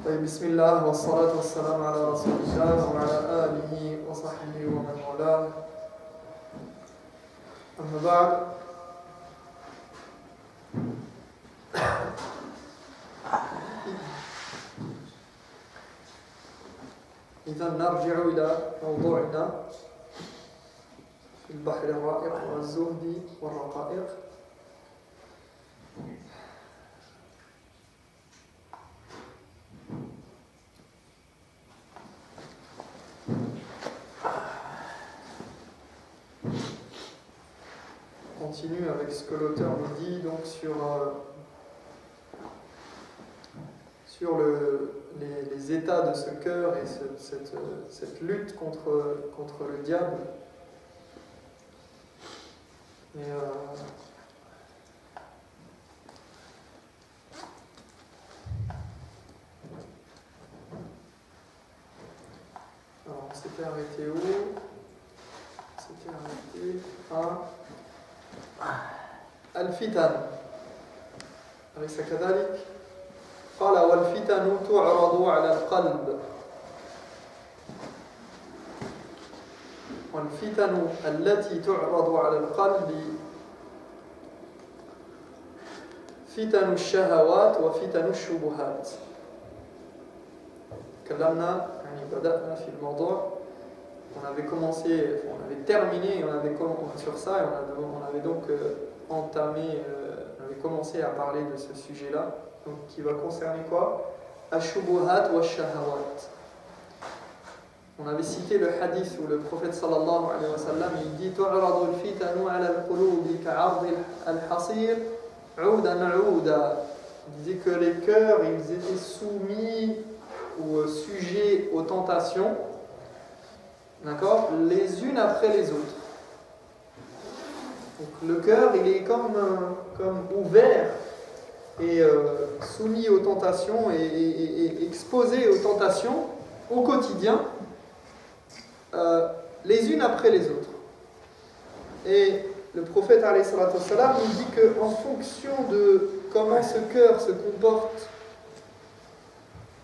طيب بسم الله والصلاة والسلام على رسول الله وعلى آله وصحبه ومن والاه أما بعد إذا نرجع إلى موضوعنا في البحر الرائق والزهد والرقائق. On continue avec ce que l'auteur nous dit donc sur les états de ce cœur et cette lutte contre le diable. Alors, on s'était arrêté où? On s'était arrêté à الفتن. أليس كذلك؟ قال والفتن تعرض على القلب. والفتن التي تعرض على القلب فتن الشهوات وفتن الشبهات. تكلمنا بدأنا في الموضوع. On avait terminé, on avait sur ça, et on avait donc entamé, on avait commencé à parler de ce sujet-là, donc qui va concerner quoi? Ash-shubuhat wa shahawat. On avait cité le hadith où le prophète sallallahu alayhi wa sallam il dit tu'radu al-fitanu ala al-qulubi ka'ard al-hasir 'udan 'uda. Il disait que les cœurs ils étaient soumis ou sujets aux tentations. D'accord, les unes après les autres. Donc, le cœur, il est comme ouvert et soumis aux tentations et exposé aux tentations au quotidien, les unes après les autres. Et le prophète alayhi salatu wassalam nous dit qu'en fonction de comment ce cœur se comporte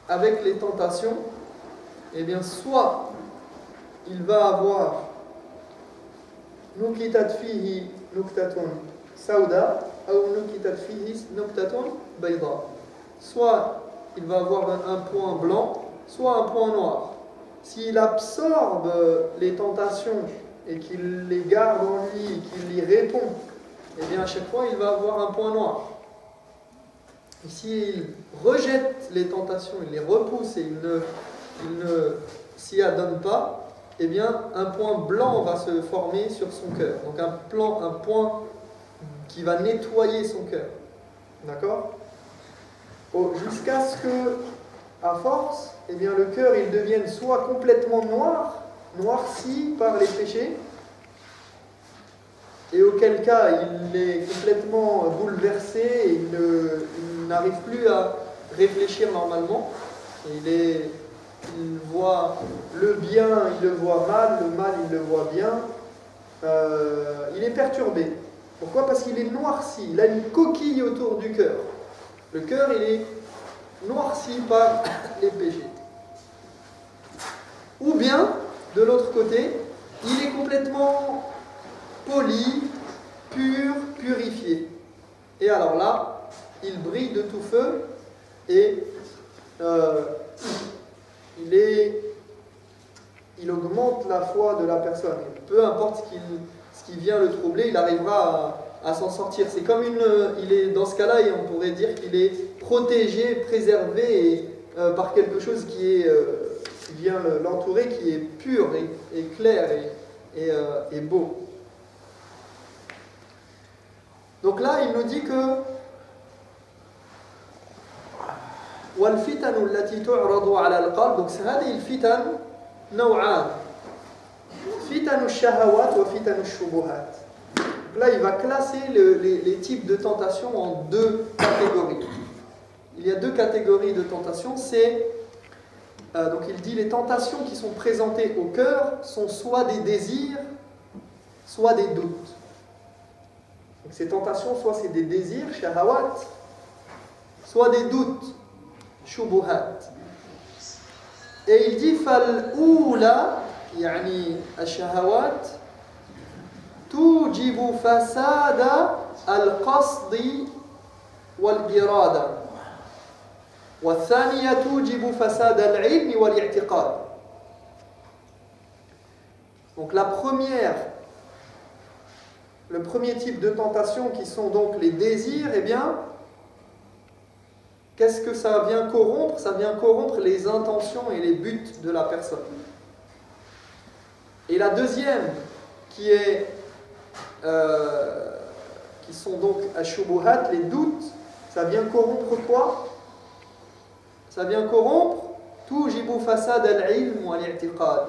avec les tentations, eh bien, soit il va avoir nukitat fihi nuktatun sauda ou nukitat fihi nuktatun bayda. Soit il va avoir un point blanc, soit un point noir. S'il absorbe les tentations et qu'il les garde en lui, qu'il y répond, eh bien à chaque fois il va avoir un point noir. Et s'il rejette les tentations, il les repousse et il ne s'y adonne pas, eh bien, un point blanc va se former sur son cœur. Donc un point qui va nettoyer son cœur. D'accord? Jusqu'à ce que, à force, eh bien, le cœur il devienne soit complètement noirci par les péchés, et auquel cas il est complètement bouleversé, et il n'arrive plus à réfléchir normalement. Il voit le bien, il le voit mal, le mal, il le voit bien. Il est perturbé. Pourquoi? Parce qu'il est noirci. Il a une coquille autour du cœur. Le cœur, il est noirci par les péchés. Ou bien, de l'autre côté, il est complètement poli, pur, purifié. Et alors là, il brille de tout feu et il augmente la foi de la personne. Peu importe ce qui vient le troubler, il arrivera à s'en sortir. C'est comme dans ce cas-là, on pourrait dire qu'il est protégé, préservé par quelque chose qui vient l'entourer, qui est pur et clair et beau. Donc là, il nous dit que والفتن التي تعرض على القلب. Donc هذه الفتن نوعان فتن الشهوات وفتن الشبهات. Là il va classer les types de tentations en deux catégories. Il y a deux catégories de tentations. Donc il dit les tentations qui sont présentées au cœur sont soit des désirs, soit des doutes. Donc ces tentations, soit c'est des désirs, shahawat, soit des doutes, shubuhat. Et il dit فالأولى يعني الشهوات توجب فساد القصد والإرادة والثانية توجب فساد العلم والاعتقاد. Donc la première, le premier type de tentation qui sont donc les désirs, eh bien, qu'est-ce que ça vient corrompre? Ça vient corrompre les intentions et les buts de la personne. Et la deuxième, qui sont donc ashubuhat, les doutes, ça vient corrompre quoi? Ça vient corrompre tujibu fasad al-ilm wa al-i'tiqad,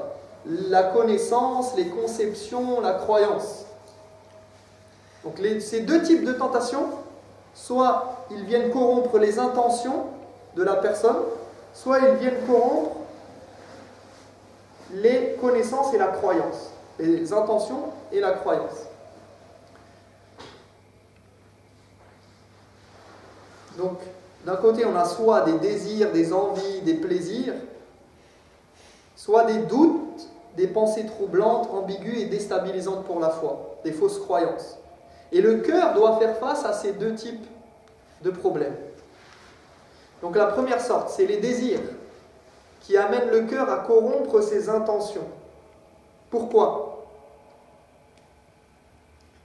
la connaissance, les conceptions, la croyance. Donc ces deux types de tentations, soit ils viennent corrompre les intentions de la personne, soit ils viennent corrompre les connaissances et la croyance, les intentions et la croyance. Donc, d'un côté, on a soit des désirs, des envies, des plaisirs, soit des doutes, des pensées troublantes, ambiguës et déstabilisantes pour la foi, des fausses croyances. Et le cœur doit faire face à ces deux types de problèmes. Donc la première sorte, c'est les désirs qui amènent le cœur à corrompre ses intentions. Pourquoi?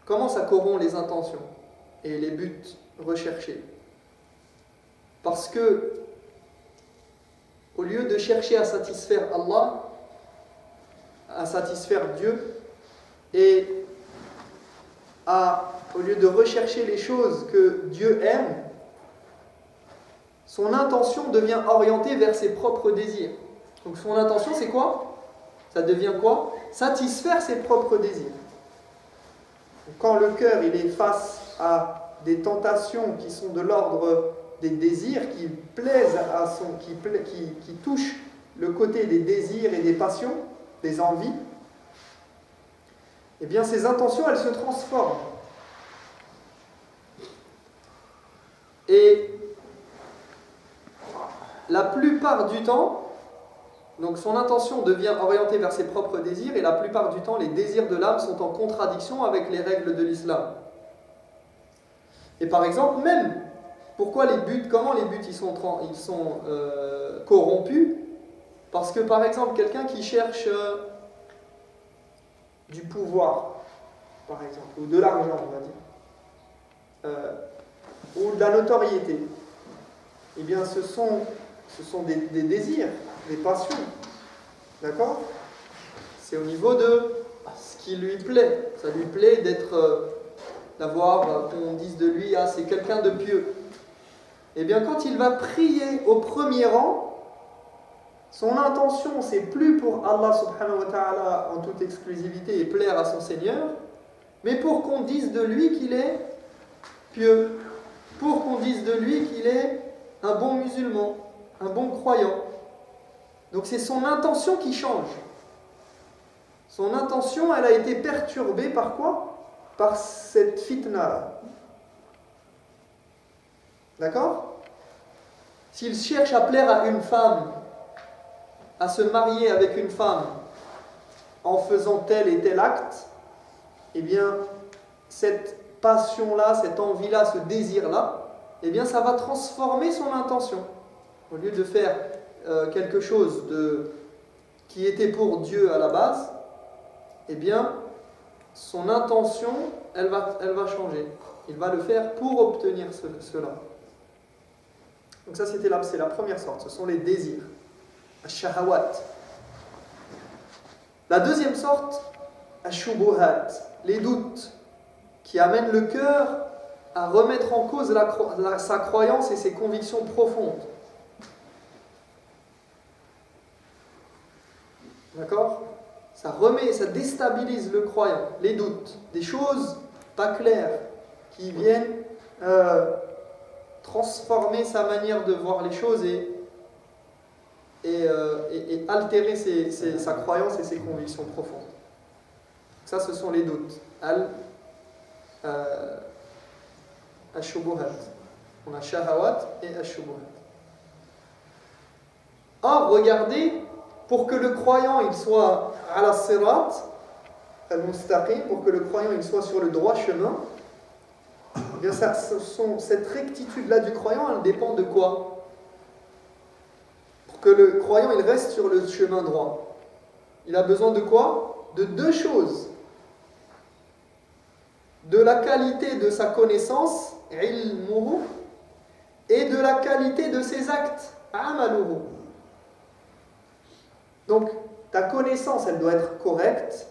Comment ça corrompt les intentions et les buts recherchés? Parce que, au lieu de chercher à satisfaire Allah, à satisfaire Dieu, et au lieu de rechercher les choses que Dieu aime, son intention devient orientée vers ses propres désirs. Donc son intention, c'est quoi? Ça devient quoi? Satisfaire ses propres désirs. Quand le cœur il est face à des tentations qui sont de l'ordre des désirs, qui plaisent à qui touchent le côté des désirs et des passions, des envies, eh bien ces intentions, elles se transforment. Et la plupart du temps, donc son intention devient orientée vers ses propres désirs, et la plupart du temps, les désirs de l'âme sont en contradiction avec les règles de l'islam. Et par exemple, même, pourquoi les buts, comment les buts ils sont corrompus? Parce que par exemple, quelqu'un qui cherche du pouvoir, par exemple, ou de l'argent, on va dire, ou de la notoriété, eh bien ce sont des désirs, des passions, d'accord? C'est au niveau de ce qui lui plaît. Ça lui plaît d'avoir, qu'on dise de lui, ah c'est quelqu'un de pieux. Eh bien quand il va prier au premier rang, son intention c'est plus pour Allah subhanahu wa ta'ala en toute exclusivité et plaire à son Seigneur, mais pour qu'on dise de lui qu'il est pieux, pour qu'on dise de lui qu'il est un bon musulman, un bon croyant. Donc c'est son intention qui change. Son intention, elle a été perturbée par quoi? Par cette fitna. D'accord? S'il cherche à plaire à une femme, à se marier avec une femme en faisant tel et tel acte, eh bien cette passion-là, cette envie-là, ce désir-là, eh bien ça va transformer son intention. Au lieu de faire quelque chose qui était pour Dieu à la base, eh bien son intention, elle va changer. Il va le faire pour obtenir cela. Donc ça c'est la première sorte, ce sont les désirs, ash-shahawat. La deuxième sorte, ash-shubuhat, les doutes, qui amènent le cœur à remettre en cause sa croyance et ses convictions profondes. D'accord? Ça déstabilise le croyant, les doutes, des choses pas claires qui viennent transformer sa manière de voir les choses et altérer sa croyance et ses convictions profondes. Ça, ce sont les doutes. Ash-shubuhat. On a shahawat et ash-shubuhat. Or, regardez pour que le croyant il soit ala sirat al-mustaqim, pour que le croyant il soit sur le droit chemin, eh bien cette rectitude-là du croyant, elle dépend de quoi? Pour que le croyant il reste sur le chemin droit, il a besoin de quoi? De deux choses. De la qualité de sa connaissance, ilmuhu, et de la qualité de ses actes, amaluhu. Donc, ta connaissance, elle doit être correcte.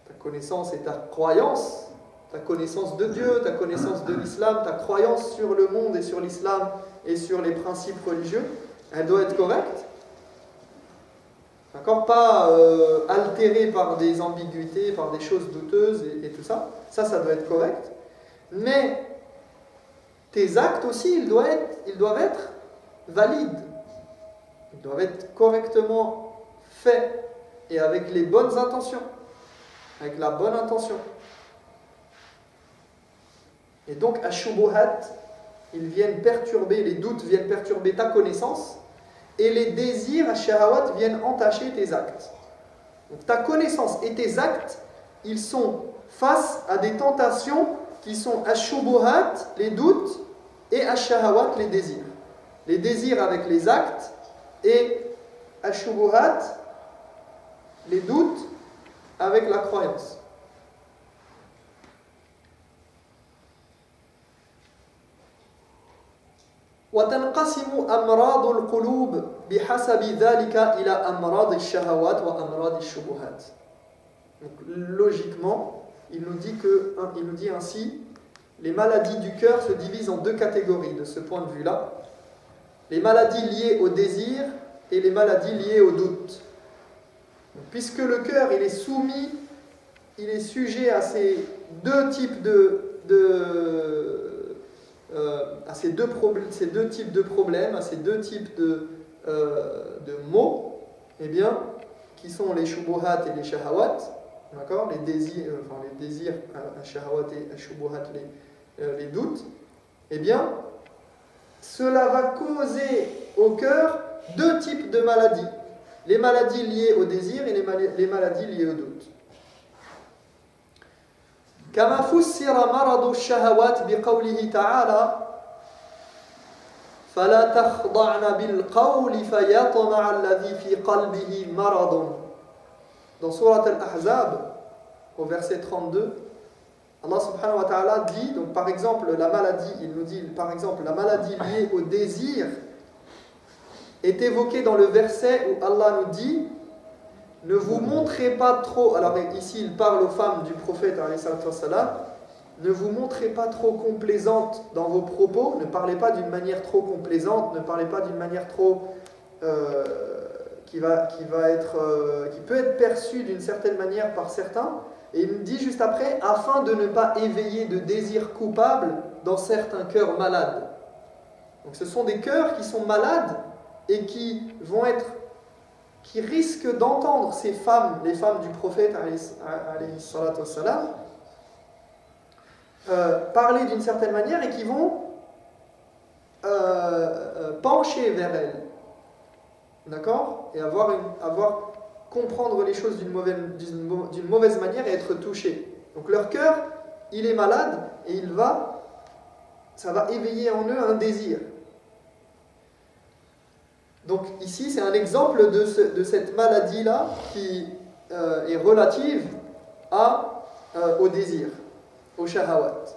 Ta connaissance et ta croyance, ta connaissance de Dieu, ta connaissance de l'islam, ta croyance sur le monde et sur l'islam et sur les principes religieux, elle doit être correcte. D'accord? Pas altérée par des ambiguïtés, par des choses douteuses et tout ça. Ça doit être correct. Mais tes actes aussi, ils doivent être valides. Ils doivent être correctement faits et avec les bonnes intentions. Avec la bonne intention. Et donc, ash-shubuhat, les doutes viennent perturber ta connaissance. Et les désirs, ash-shahawat, viennent entacher tes actes. Donc ta connaissance et tes actes, ils sont face à des tentations qui sont ash-shubuhat, les doutes, et ash-shahawat, les désirs. Les désirs avec les actes et ash-shubuhat, les doutes avec la croyance. وتنقسم أمراض القلوب بحسب ذلك إلى أمراض الشهوات وأمراض الشبهات. Donc, logiquement, il nous dit ainsi, les maladies du cœur se divisent en deux catégories de ce point de vue-là. Les maladies liées au désir et les maladies liées au doute. Donc, puisque le cœur il est sujet à ces deux types à ces deux types de problèmes, à ces deux types de maux, eh bien, qui sont les shubuhat et les shahawat, d'accord, les désirs, shahawat et shubuhat, les doutes, eh bien, cela va causer au cœur deux types de maladies, les maladies liées au désir et les maladies liées au doute. كما فسر مرض الشهوات بقوله تعالى فلا تخضعن بالقول فيطمع الذي في قلبه مرض. Dans Surat Al-Ahzab, au verset 32, Allah subhanahu wa ta'ala dit, donc par exemple la maladie, il nous dit par exemple la maladie liée au désir est évoquée dans le verset où Allah nous dit ne vous montrez pas trop, alors ici il parle aux femmes du prophète, ne vous montrez pas trop complaisantes dans vos propos, ne parlez pas d'une manière trop complaisante, ne parlez pas d'une manière trop qui peut être perçue d'une certaine manière par certains. Et il nous dit juste après, afin de ne pas éveiller de désirs coupables dans certains cœurs malades. Donc ce sont des cœurs qui sont malades et qui risquent d'entendre ces femmes, les femmes du prophète parler d'une certaine manière et qui vont pencher vers elles, d'accord, et comprendre les choses d'une mauvaise manière et être touchés. Donc leur cœur, il est malade et ça va éveiller en eux un désir. Donc ici, c'est un exemple de cette maladie-là qui est relative au désir, au shahawat.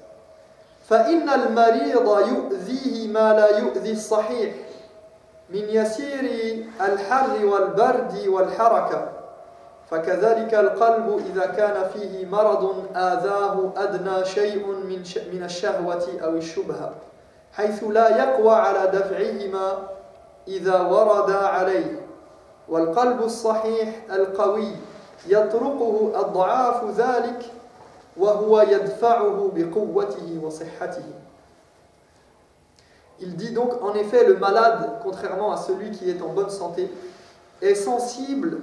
فإن المريض يؤذيه ما لا يؤذي الصحيح من يسير الحر والبرد والحركة فكذلك القلب إذا كان فيه مرض آذاه أدنى شيء من الشهوة أو الشبهة حيث لا يقوى على دفعهما إذا ورد عليه والقلب الصحيح القوي يطرقه أضعاف ذلك وهو يدفعه بقوته وصحته. Il dit donc, en effet, le malade, contrairement à celui qui est en bonne santé, est sensible.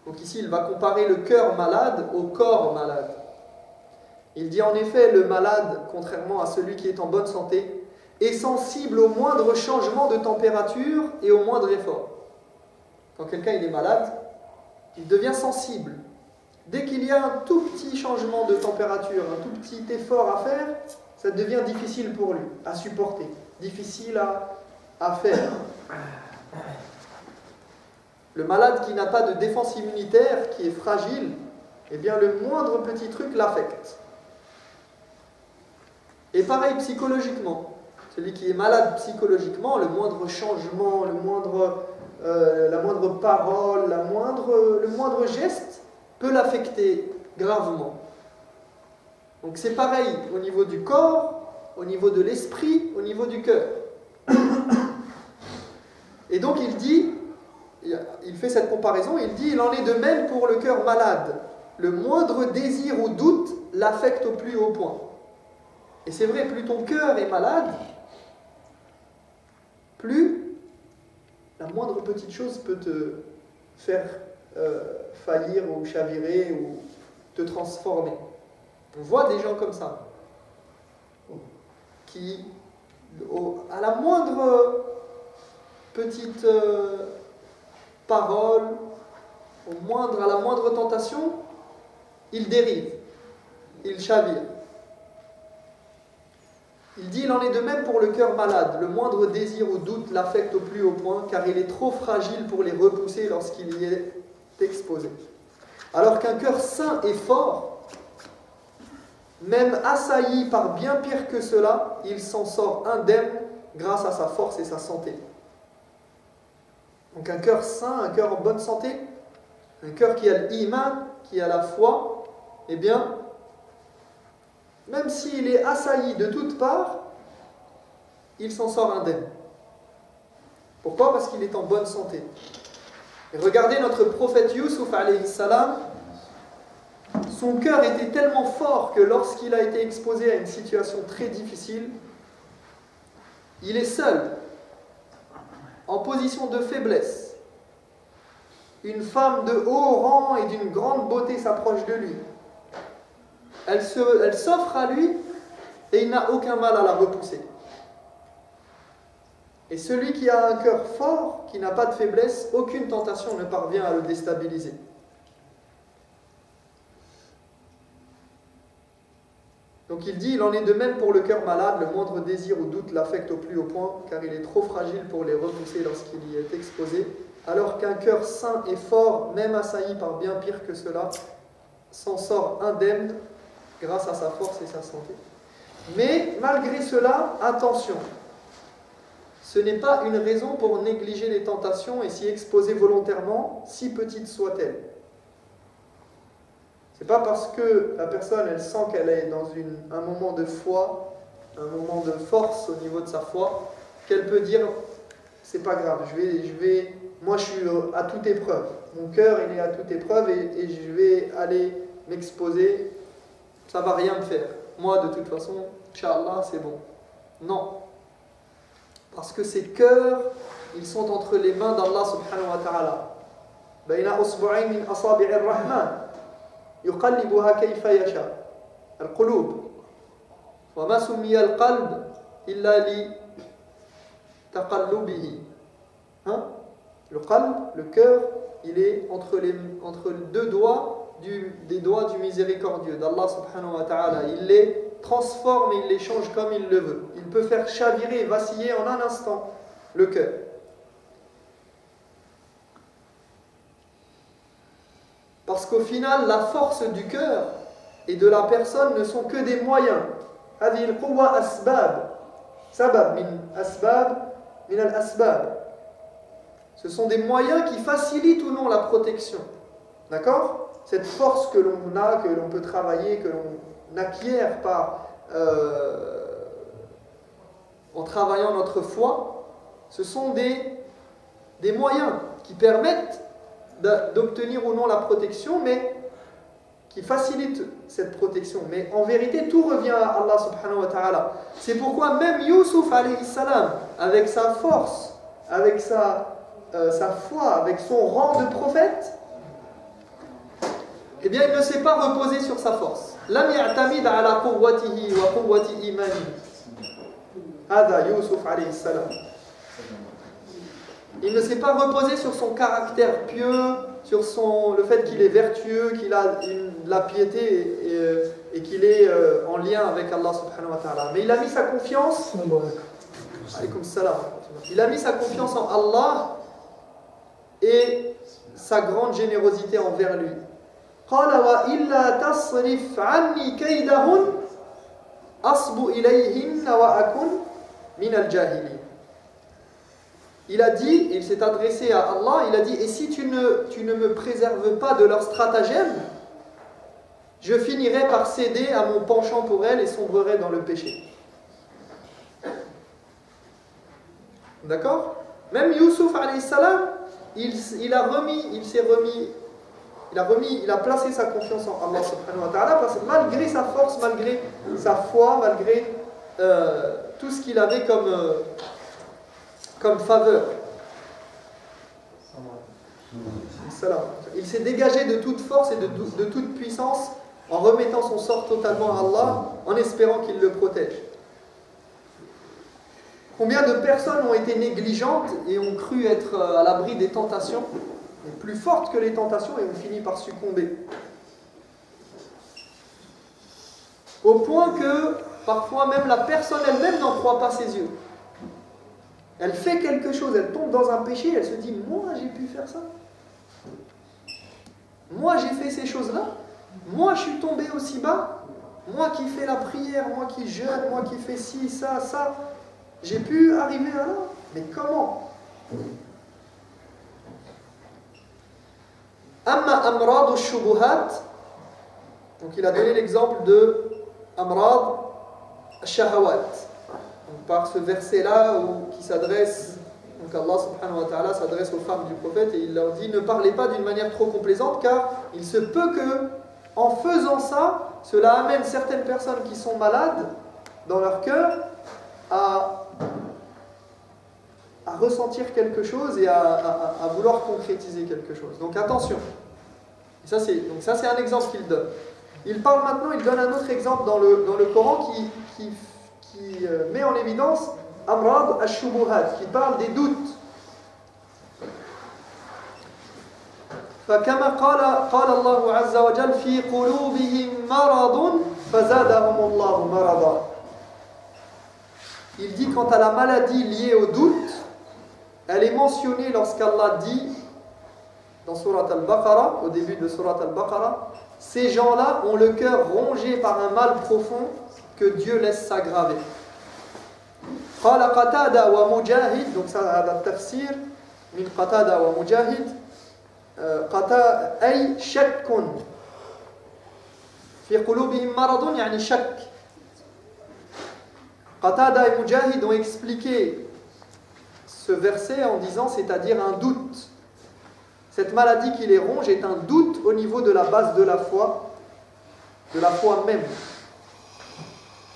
Donc ici, il va comparer le cœur malade au corps malade. Il dit en effet, le malade, contrairement à celui qui est en bonne santé, est sensible au moindre changement de température et au moindre effort. quand quelqu'un il est malade, il devient sensible. Dès qu'il y a un tout petit changement de température, un tout petit effort à faire, ça devient difficile pour lui à supporter, difficile à faire. Le malade qui n'a pas de défense immunitaire, qui est fragile, eh bien le moindre petit truc l'affecte. Et pareil psychologiquement. Celui qui est malade psychologiquement, le moindre changement, la moindre parole, le moindre geste peut l'affecter gravement. Donc c'est pareil au niveau du corps, au niveau de l'esprit, au niveau du cœur. Et donc il fait cette comparaison, il dit, il en est de même pour le cœur malade. Le moindre désir ou doute l'affecte au plus haut point. Et c'est vrai, plus ton cœur est malade, plus la moindre petite chose peut te faire faillir ou chavirer ou te transformer. On voit des gens comme ça, qui, à la moindre petite parole, à la moindre tentation, ils dérivent, ils chavirent. Il dit, il en est de même pour le cœur malade. Le moindre désir ou doute l'affecte au plus haut point, car il est trop fragile pour les repousser lorsqu'il y est exposé. Alors qu'un cœur sain et fort, même assailli par bien pire que cela, il s'en sort indemne grâce à sa force et sa santé. Donc un cœur sain, un cœur en bonne santé, un cœur qui a l'iman, qui a la foi, eh bien, même s'il est assailli de toutes parts, il s'en sort indemne. Pourquoi ? Parce qu'il est en bonne santé. Et regardez notre prophète Youssouf alayhi salam, son cœur était tellement fort que lorsqu'il a été exposé à une situation très difficile, il est seul, en position de faiblesse. Une femme de haut rang et d'une grande beauté s'approche de lui. Elle s'offre à lui et il n'a aucun mal à la repousser. Et celui qui a un cœur fort, qui n'a pas de faiblesse, aucune tentation ne parvient à le déstabiliser. Donc il dit, il en est de même pour le cœur malade, le moindre désir ou doute l'affecte au plus haut point, car il est trop fragile pour les repousser lorsqu'il y est exposé, alors qu'un cœur sain et fort, même assailli par bien pire que cela, s'en sort indemne grâce à sa force et sa santé. Mais malgré cela, attention, ce n'est pas une raison pour négliger les tentations et s'y exposer volontairement, si petites soient-elles. C'est pas parce que la personne, elle sent qu'elle est dans un moment de foi, un moment de force au niveau de sa foi, qu'elle peut dire, c'est pas grave, moi je suis à toute épreuve, mon cœur il est à toute épreuve et je vais aller m'exposer, ça va rien me faire. Moi de toute façon, Inch'Allah, c'est bon. Non. Parce que ces cœurs, ils sont entre les mains d'Allah subhanahu wa ta'ala. Bayna usbu'ayn min asabi'ir rahman. يقلبها كيف يشاء القلوب وما سمي القلب إلا لتقلبه. Le qalb, le cœur, il est entre deux doigts des doigts du miséricordieux d'Allah subhanahu wa ta'ala. Il les transforme et il les change comme il le veut. Il peut faire chavirer et vaciller en un instant le cœur. Parce qu'au final, la force du cœur et de la personne ne sont que des moyens. هذه القوة أسباب سبب من الأسباب. Ce sont des moyens qui facilitent ou non la protection. D'accord ? Cette force que l'on a, que l'on peut travailler, que l'on acquiert en travaillant notre foi, ce sont des moyens qui permettent d'obtenir ou non la protection, mais qui facilite cette protection. Mais en vérité, tout revient à Allah subhanahu wa ta'ala. C'est pourquoi même Youssouf alayhi salam, avec sa force, avec sa foi, avec son rang de prophète, eh bien il ne s'est pas reposé sur sa force. Lam ya'tamid ala quwwatihi wa quwwati imanihi. Hada Youssouf alayhi salam. Il ne s'est pas reposé sur son caractère pieux, sur le fait qu'il est vertueux, qu'il a la piété et qu'il est en lien avec Allah subhanahu wa ta'ala. Mais il a mis sa confiance. Alaykoum salam. Il a mis sa confiance en Allah et sa grande générosité envers lui. قال وإلا تصرف عني كيدهن أصب إليهن وأكن من الجاهلين. Il a dit, et il s'est adressé à Allah, il a dit, et si tu ne me préserves pas de leur stratagème, je finirai par céder à mon penchant pour elles et sombrerai dans le péché. D'accord? Même Youssouf alayhi salam, il a placé sa confiance en Allah subhanahu wa ta'ala, parce que malgré sa force, malgré sa foi, malgré tout ce qu'il avait comme faveur. Il s'est dégagé de toute force et de toute puissance en remettant son sort totalement à Allah, en espérant qu'il le protège. Combien de personnes ont été négligentes et ont cru être à l'abri des tentations, plus fortes que les tentations, et ont fini par succomber. Au point que parfois même la personne elle-même n'en croit pas ses yeux. Elle fait quelque chose, elle tombe dans un péché, elle se dit « Moi j'ai pu faire ça. Moi j'ai fait ces choses-là. Moi je suis tombé aussi bas. Moi qui fais la prière, moi qui jeûne, moi qui fais ci, ça, ça. J'ai pu arriver à là. Mais comment ?» Amma amrad al-shubuhat. Donc il a donné l'exemple de amrad al-shahawat. Par ce verset-là qui s'adresse, donc Allah subhanahu wa ta'ala s'adresse aux femmes du prophète et il leur dit: ne parlez pas d'une manière trop complaisante, car il se peut que, en faisant ça, cela amène certaines personnes qui sont malades dans leur cœur à ressentir quelque chose et à vouloir concrétiser quelque chose. Donc attention. Et ça c'est un exemple qu'il donne. Il parle maintenant, il donne un autre exemple dans le Coran qui met en évidence Amrad al-Shubuhat, qui parle des doutes. فكما قال الله عز وجل في قلوبهم مرض فزادهم الله مرضا. Il dit quant à la maladie liée au doute, elle est mentionnée lorsqu'Allah dit dans Surat al-Baqarah, au début de Surat al-Baqarah, ces gens-là ont le cœur rongé par un mal profond que Dieu laisse s'aggraver. قال قتادة ومجاهد, donc ça هذا التفسير من قتادة ومجاهد, أي شك في قلوبهم مرض يعني شك. Qatada et Mujahid ont expliqué ce verset en disant, c'est-à-dire un doute. Cette maladie qui les ronge est un doute au niveau de la base de la foi même.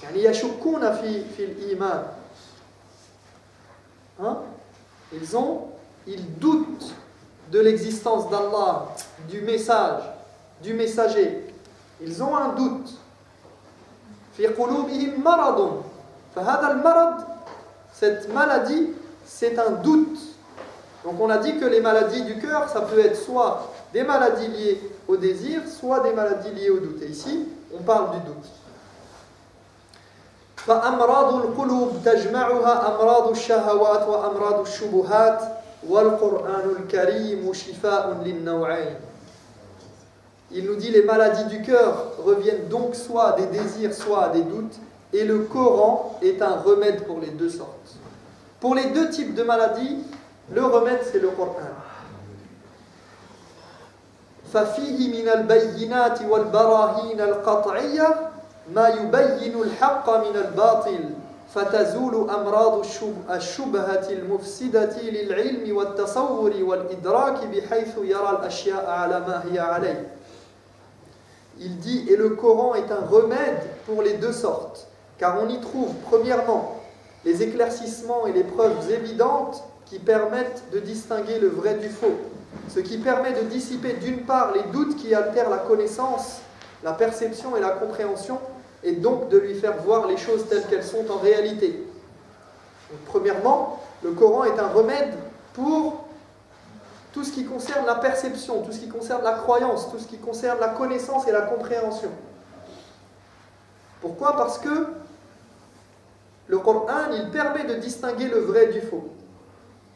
يعني يشكون في الإيمان. Ils doutent de l'existence d'Allah, du message, du messager. Ils ont un doute. في قلوبهم مرض. فهذا المرض, cette maladie, c'est un doute. Donc on a dit que les maladies du cœur, ça peut être soit des maladies liées au désir, soit des maladies liées au doute. Et ici, on parle du doute. فأمراض القلوب تجمعها أمراض الشهوات وأمراض الشبهات والقرآن الكريم شفاء للنوعين. Il nous dit les maladies du cœur reviennent donc soit à des désirs, soit à des doutes, et le Coran est un remède pour les deux sortes. Pour les deux types de maladies, le remède c'est le Coran. ففيه من البينات والبراهين القطعية ما يبين الحق من الباطل فتزول أمراض الشبهة المفسدة للعلم والتصور والإدراك بحيث يرى الأشياء على ما هي عليه. Il dit, et le Coran est un remède pour les deux sortes, car on y trouve premièrement les éclaircissements et les preuves évidentes qui permettent de distinguer le vrai du faux, ce qui permet de dissiper d'une part les doutes qui altèrent la connaissance, la perception et la compréhension, et donc de lui faire voir les choses telles qu'elles sont en réalité. Donc, premièrement, le Coran est un remède pour tout ce qui concerne la perception, tout ce qui concerne la croyance, tout ce qui concerne la connaissance et la compréhension. Pourquoi? Parce que le Coran, il permet de distinguer le vrai du faux.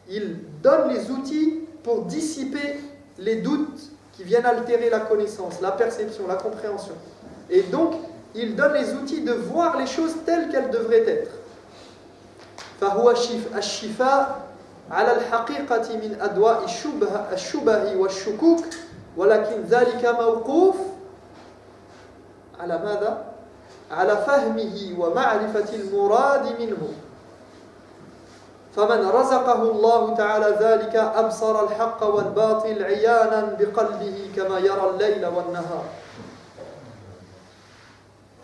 Il donne les outils pour dissiper les doutes qui viennent altérer la connaissance, la perception, la compréhension. Et donc, il donne les outils de voir les choses telles qu'elles devraient être. فهو الشفاء على الحقيقة من أدواء الشبه والشكوك ولكن ذلك موقوف على ماذا؟ على فهمه ومعرفة المراد منه. فمن رزقه الله تعالى ذلك أبصر الحق والباطل عيانا بقلبه كما يرى الليل والنهار.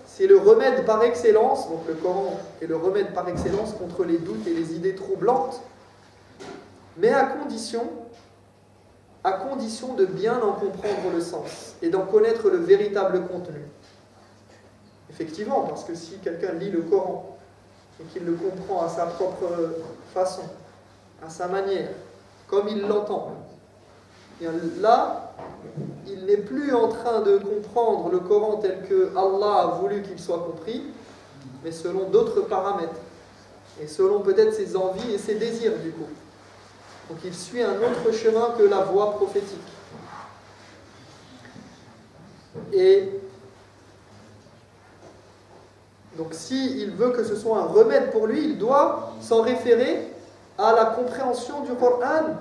C'est le remède par excellence, donc le Coran est le remède par excellence contre les doutes et les idées troublantes, mais à condition de bien en comprendre le sens et d'en connaître le véritable contenu. Effectivement, parce que si quelqu'un lit le Coran et qu'il le comprend à sa propre façon, à sa manière, comme il l'entend, et là, il n'est plus en train de comprendre le Coran tel que Allah a voulu qu'il soit compris, mais selon d'autres paramètres, et selon peut-être ses envies et ses désirs du coup. Donc il suit un autre chemin que la voie prophétique. Et donc s'il veut que ce soit un remède pour lui, il doit s'en référer à la compréhension du Coran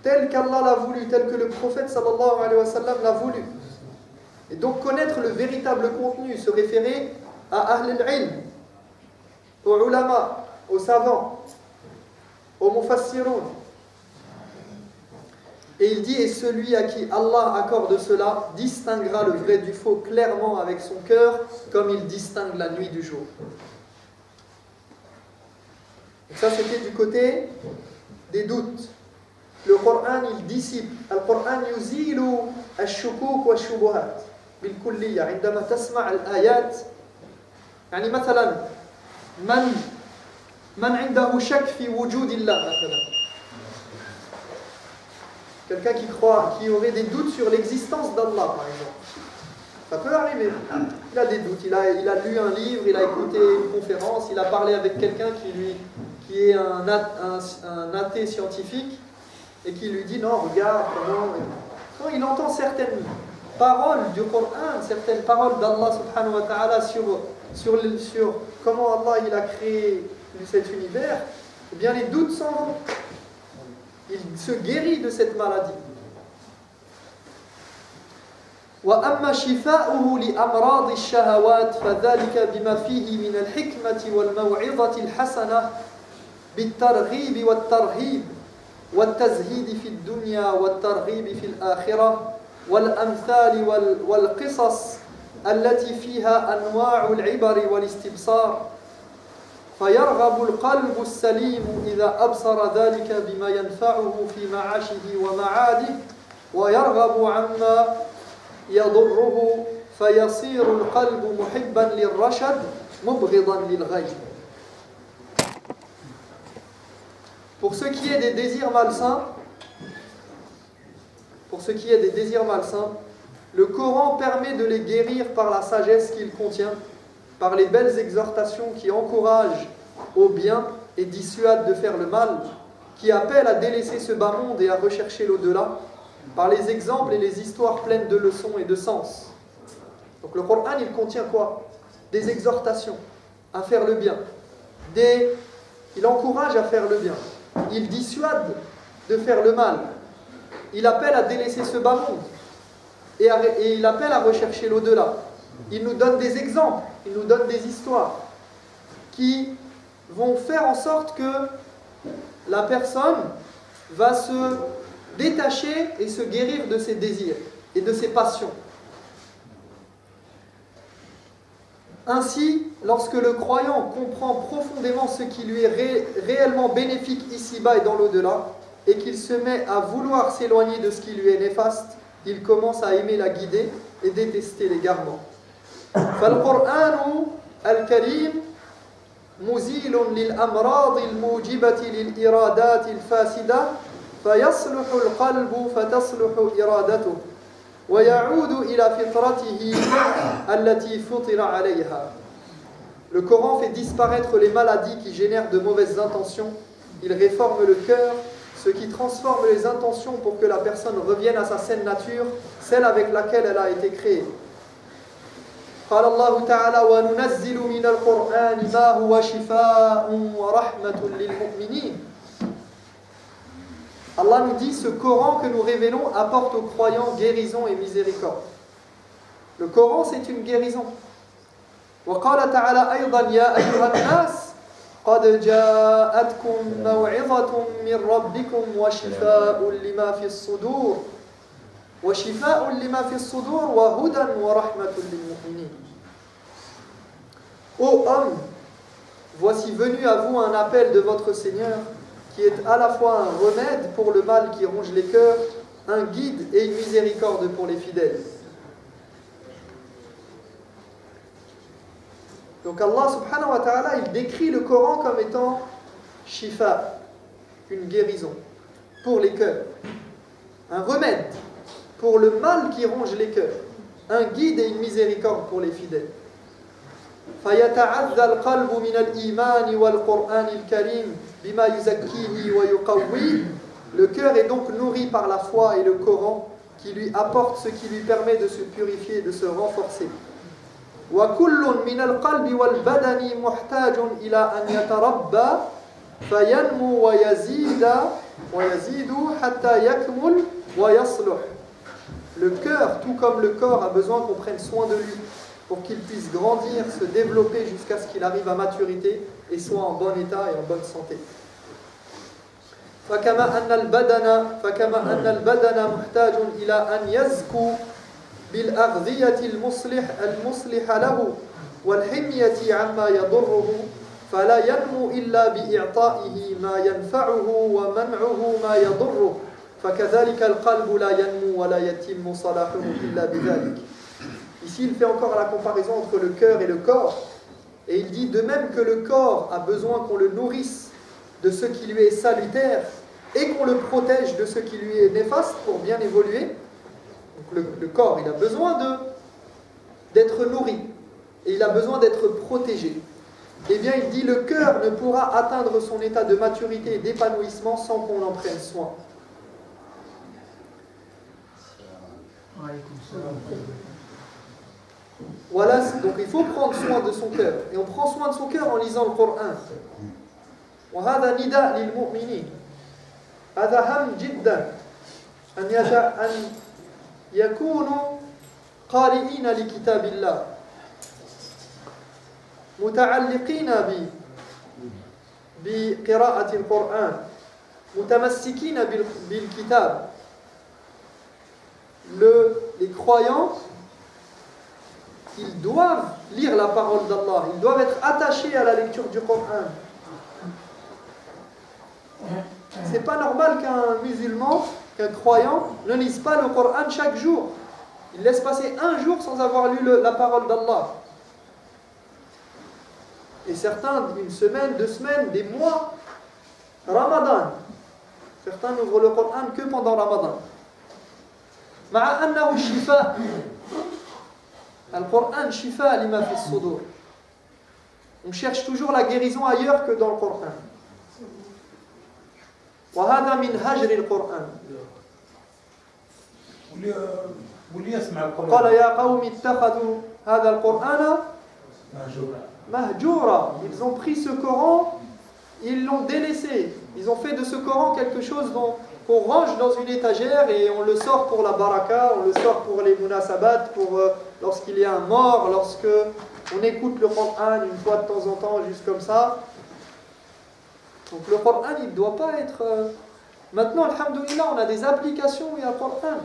tel qu'Allah l'a voulu, tel que le prophète sallallahu alayhi wa sallam l'a voulu. Et donc connaître le véritable contenu, se référer à Ahl al-Ilm, aux ulama, aux savants, aux mufassirun. Et il dit, et celui à qui Allah accorde cela distinguera le vrai du faux clairement avec son cœur, comme il distingue la nuit du jour. Donc ça c'était du côté des doutes. Le Coran il dissipe. Le Coran yuzilu al-shukuk wa al-shubuhat بالكلية عندما تسمع الآيات يعني مثلا من عنده شك في وجود الله مثلا quelqu'un qui aurait des doutes sur l'existence d'Allah par exemple, ça peut arriver, il a des doutes, il a lu un livre, il a écouté une conférence, il a parlé avec quelqu'un qui est un athée scientifique et qui lui dit non regarde comment, quand il entend certaines paroles du Coran, certaines paroles d'Allah subhanahu wa ta'ala sur comment Allah il a créé cet univers, eh bien les doutes s'en vont. Il se guérit de cette maladie. وأما شفاؤه لأمراض الشهوات فذلك بما فيه من الحكمة والموعظة الحسنة بالترغيب والترهيب والتزهيد في الدنيا والترغيب في الآخرة والأمثال والقصص التي فيها أنواع العبر والاستبصار فيرغب القلب السليم إذا أبصر ذلك بما ينفعه في معاشه ومعاده ويرغب عما يضره فيصير القلب محبا للرشد مبغضا للغي. Pour ce qui est des désirs malsains, le Coran permet de les guérir par la sagesse qu'il contient, par les belles exhortations qui encouragent au bien et dissuadent de faire le mal, qui appellent à délaisser ce bas monde et à rechercher l'au-delà, par les exemples et les histoires pleines de leçons et de sens. Donc le Coran, il contient quoi? Des exhortations à faire le bien. Il encourage à faire le bien. Il dissuade de faire le mal. Il appelle à délaisser ce bas monde. Et il appelle à rechercher l'au-delà. Il nous donne des exemples, il nous donne des histoires qui vont faire en sorte que la personne va se détacher et se guérir de ses désirs et de ses passions. Ainsi, lorsque le croyant comprend profondément ce qui lui est réellement bénéfique ici-bas et dans l'au-delà, et qu'il se met à vouloir s'éloigner de ce qui lui est néfaste, il commence à aimer la guidée et détester l'égarement. فالقرآن الكريم مزيل للأمراض الموجبة للإرادات الفاسدة فيصلح القلب فتصلح إرادته ويعود إلى فطرته التي فطر عليها. Le Coran fait disparaître les maladies qui génèrent de mauvaises intentions. Il réforme le cœur, ce qui transforme les intentions pour que la personne revienne à sa saine nature, celle avec laquelle elle a été créée. قال الله تعالى وننزل من القرآن ما هو شفاء ورحمة للمؤمنين. Allah nous dit, ce Coran que nous révélons apporte aux croyants guérison et miséricorde. Le Coran, c'est une guérison. وقال تعالى أيضا يا أيها الناس قد جاءتكم موعظة من ربكم وشفاء لما في الصدور وشفاء لما في الصدور وهدى ورحمة للمؤمنين. Ô hommes, voici venu à vous un appel de votre Seigneur qui est à la fois un remède pour le mal qui ronge les cœurs, un guide et une miséricorde pour les fidèles. Donc Allah subhanahu wa ta'ala, il décrit le Coran comme étant shifa, une guérison pour les cœurs, un remède pour le mal qui ronge les cœurs, un guide et une miséricorde pour les fidèles. فيتعذى القلب من الإيمان والقرآن الكريم بما يزكيه ويقويه. Le cœur est donc nourri par la foi et le Coran qui lui apporte ce qui lui permet de se purifier et de se renforcer. وكل من القلب والبدن محتاج إلى أن يتربى فينمو ويزيد حتى يكمل ويصلح. Le cœur, tout comme le corps, a besoin qu'on prenne soin de lui pour qu'il puisse grandir, se développer jusqu'à ce qu'il arrive à maturité et soit en bon état et en bonne santé. فكما أن البدن محتاج إلى أن يزكو بالأغذية المصلحة له والحمية عما يضره فلا ينمو إلا بإعطائه ما ينفعه ومنعه ما يضره فكذلك القلب لا ينمو ولا يتم صلاحه إلا بذلك. Ici, il fait encore la comparaison entre le cœur et le corps. Et il dit, de même que le corps a besoin qu'on le nourrisse de ce qui lui est salutaire et qu'on le protège de ce qui lui est néfaste pour bien évoluer, donc le corps, il a besoin d'être nourri et il a besoin d'être protégé. Eh bien, il dit, le cœur ne pourra atteindre son état de maturité et d'épanouissement sans qu'on en prenne soin. Voilà, donc il faut prendre soin de son cœur. Et on prend soin de son cœur en lisant le Coran. وهذا نداء للمؤمنين. هذا هم جدا أن يكونوا قارئين لكتاب الله متعلقين بقراءة القرآن متمسكين بالكتاب. Les croyants, ils doivent lire la parole d'Allah, ils doivent être attachés à la lecture du Coran. C'est pas normal qu'un musulman, qu'un croyant ne lise pas le Coran chaque jour. Il laisse passer un jour sans avoir lu la parole d'Allah. Et certains, une semaine, 2 semaines, des mois. Ramadan. Certains n'ouvrent le Coran que pendant Ramadan. مع أنه شفاء. القرآن شفاء لما في الصدور. On cherche toujours la guérison ailleurs que dans le Coran. وهذا من هجر القرآن. قال يا قوم اتخذوا هذا القرآن مهجورا. Ils ont pris ce Coran, ils l'ont délaissé. Ils ont fait de ce Coran quelque chose qu'on range dans une étagère et on le sort pour la baraka, on le sort pour les munasabat, pour lorsqu'il y a un mort, lorsque on écoute le Coran une fois de temps en temps, juste comme ça. Donc le Coran, il ne doit pas être... Maintenant, alhamdoulilah, on a des applications où il y a le Coran.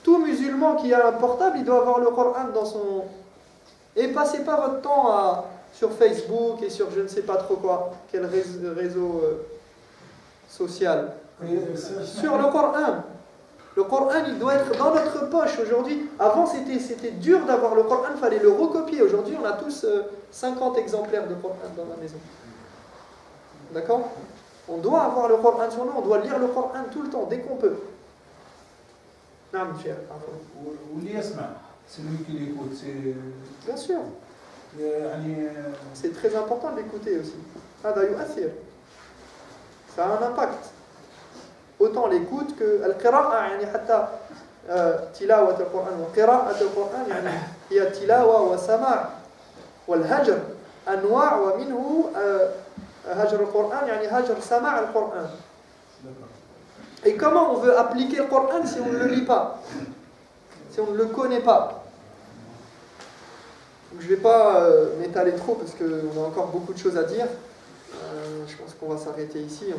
Tout musulman qui a un portable, il doit avoir le Coran dans son... Et passez pas votre temps sur Facebook et sur je ne sais pas trop quoi, quel réseau social. Sur le Coran. Le Coran, il doit être dans notre poche aujourd'hui. Avant, c'était dur d'avoir le Coran, il fallait le recopier. Aujourd'hui, on a tous 50 exemplaires de Coran dans la maison. D'accord? On doit avoir le Coran sur nous, on doit lire le Coran tout le temps, dès qu'on peut. Non, cher. C'est lui qui l'écoute. Bien sûr. C'est très important de l'écouter aussi. Ça a un impact. Autant l'écoute que al-qira'a, يعني حتى تلاوة القرآن وقراءة القرآن يعني هي تلاوة وسماع والهجر أنواع ومنه هجر القرآن يعني هجر سماع القرآن. Et comment on veut appliquer le Coran si on ne le lit pas, si on ne le connaît pas? Donc, je ne vais pas m'étaler trop parce qu'on a encore beaucoup de choses à dire. Je pense qu'on va s'arrêter ici.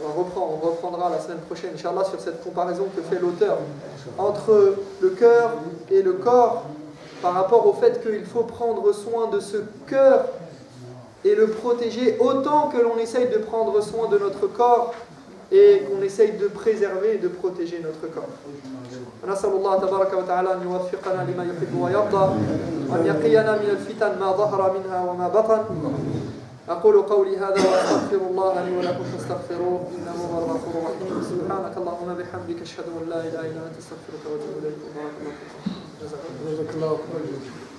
On reprendra la semaine prochaine, Inch'Allah, sur cette comparaison que fait l'auteur entre le cœur et le corps par rapport au fait qu'il faut prendre soin de ce cœur et le protéger autant que l'on essaye de prendre soin de notre corps et qu'on essaye de préserver et de protéger notre corps. نسأل الله تبارك وتعالى أن يوفقنا لما يحب ويرضى وأن يقينا من الفتن ما ظهر منها وما بطن. أقول قولي هذا وأستغفر الله لي ولكم فاستغفروه إنه هو الغفور الرحيم. سبحانك اللهم وبحمدك أشهد أن لا إله إلا أنت أستغفرك وأتوب إليك. بارك الله فيك. جزاك الله خيرا.